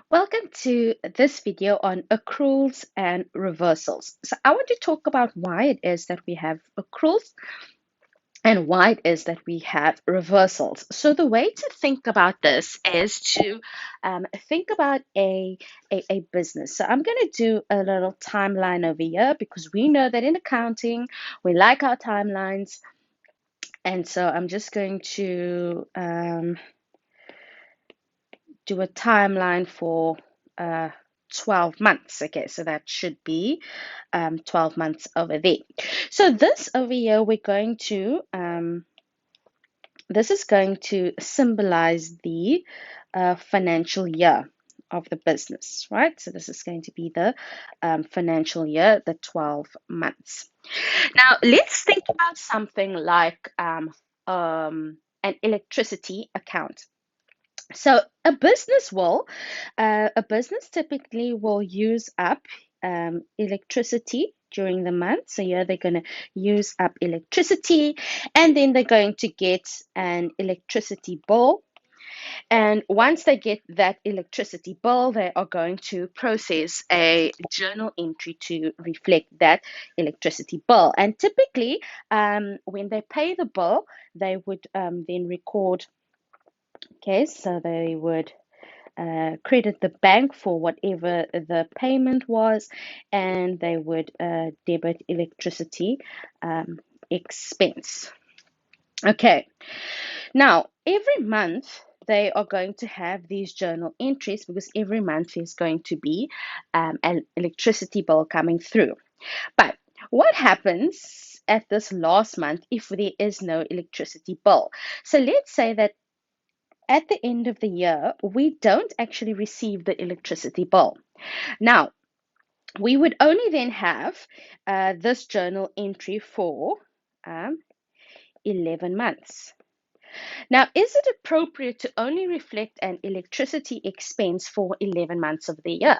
Welcome to this video on accruals and reversals. So I want to talk about why it is that we have accruals and why it is that we have reversals. So the way to think about this is to think about a business. So I'm going to do a little timeline over here because we know that in accounting, we like our timelines. And so I'm just going to do a timeline for uh, 12 months. Okay, so that should be 12 months over there. So this over here, this is going to symbolize the financial year of the business, right? So this is going to be the financial year, the 12 months. Now, let's think about something like an electricity account. So a business typically will use up electricity during the month. So yeah, they're going to use up electricity, and then they're going to get an electricity bill. And once they get that electricity bill, they are going to process a journal entry to reflect that electricity bill. And typically, when they pay the bill, they would then record. Okay, so they would credit the bank for whatever the payment was, and they would debit electricity expense. Okay, now every month they are going to have these journal entries because every month is going to be an electricity bill coming through. But what happens at this last month if there is no electricity bill? So let's say that at the end of the year, we don't actually receive the electricity bill. Now, we would only then have this journal entry for um, 11 months. Now, is it appropriate to only reflect an electricity expense for 11 months of the year?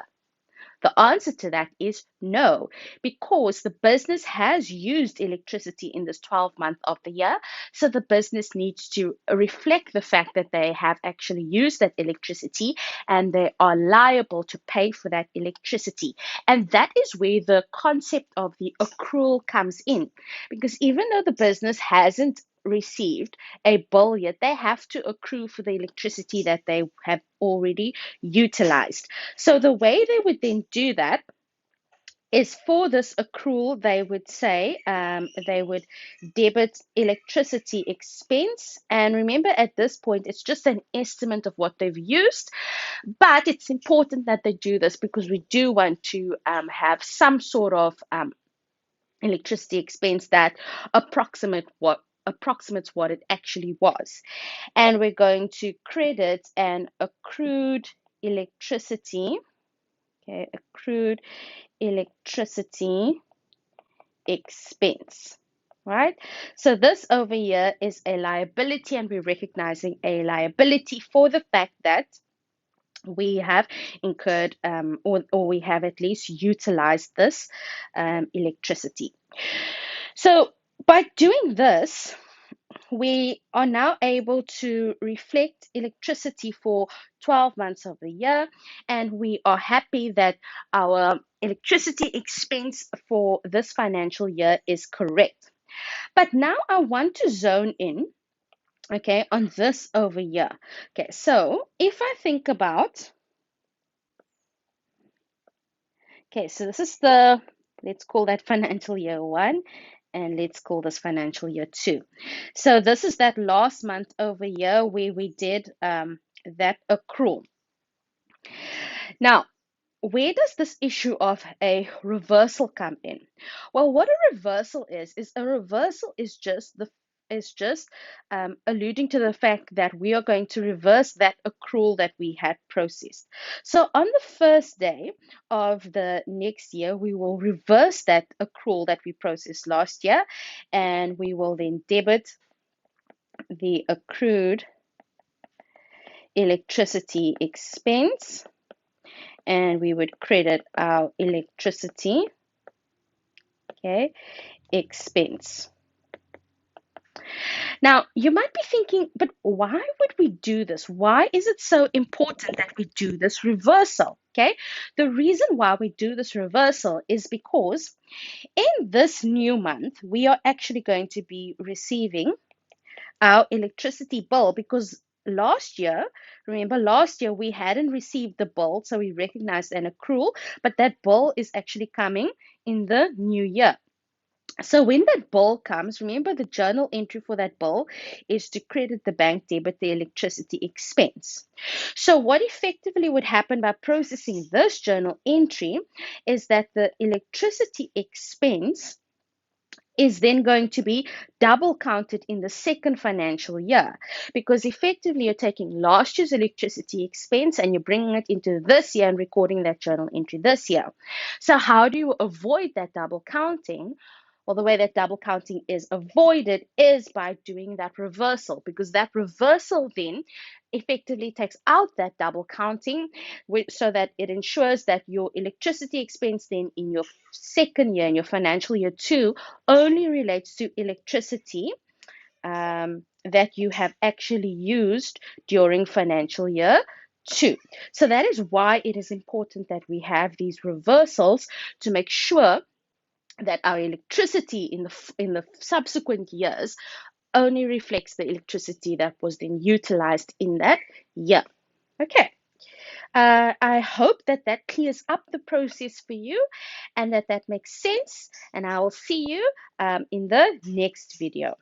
The answer to that is no, because the business has used electricity in this 12 month of the year. So the business needs to reflect the fact that they have actually used that electricity and they are liable to pay for that electricity. And that is where the concept of the accrual comes in. Because even though the business hasn't received a bill yet, they have to accrue for the electricity that they have already utilized. So the way they would then do that is for this accrual, they would say they would debit electricity expense. And remember, at this point, it's just an estimate of what they've used. But it's important that they do this because we do want to have some sort of electricity expense that approximates what it actually was. And we're going to credit an accrued electricity, okay, accrued electricity expense, right? So this over here is a liability, and we're recognizing a liability for the fact that we have incurred or we have at least utilized this electricity. So by doing this, we are now able to reflect electricity for 12 months of the year, and we are happy that our electricity expense for this financial year is correct. But now I want to zone in, okay, on this over here. Okay, so if I think about, okay, so this is let's call that financial year one, and let's call this financial year two. So this is that last month over here where we did that accrual. Now, where does this issue of a reversal come in? Well, what a reversal is a reversal is just alluding to the fact that we are going to reverse that accrual that we had processed. So on the first day of the next year, we will reverse that accrual that we processed last year, and we will then debit the accrued electricity expense, and we would credit our electricity, okay, expense. Now, you might be thinking, but why would we do this? Why is it so important that we do this reversal? Okay, the reason why we do this reversal is because in this new month, we are actually going to be receiving our electricity bill because remember, last year we hadn't received the bill, so we recognized an accrual, but that bill is actually coming in the new year. So when that bill comes, remember the journal entry for that bill is to credit the bank debit the electricity expense. So what effectively would happen by processing this journal entry is that the electricity expense is then going to be double counted in the second financial year because effectively you're taking last year's electricity expense and you're bringing it into this year and recording that journal entry this year. So, how do you avoid that double counting? Well, the way that double counting is avoided is by doing that reversal because that reversal then effectively takes out that double counting so that it ensures that your electricity expense then in your second year, in your financial year two, only relates to electricity that you have actually used during financial year two. So that is why it is important that we have these reversals to make sure that our electricity in the subsequent years only reflects the electricity that was then utilized in that year. Okay. I hope that that clears up the process for you and that that makes sense. And I will see you in the next video.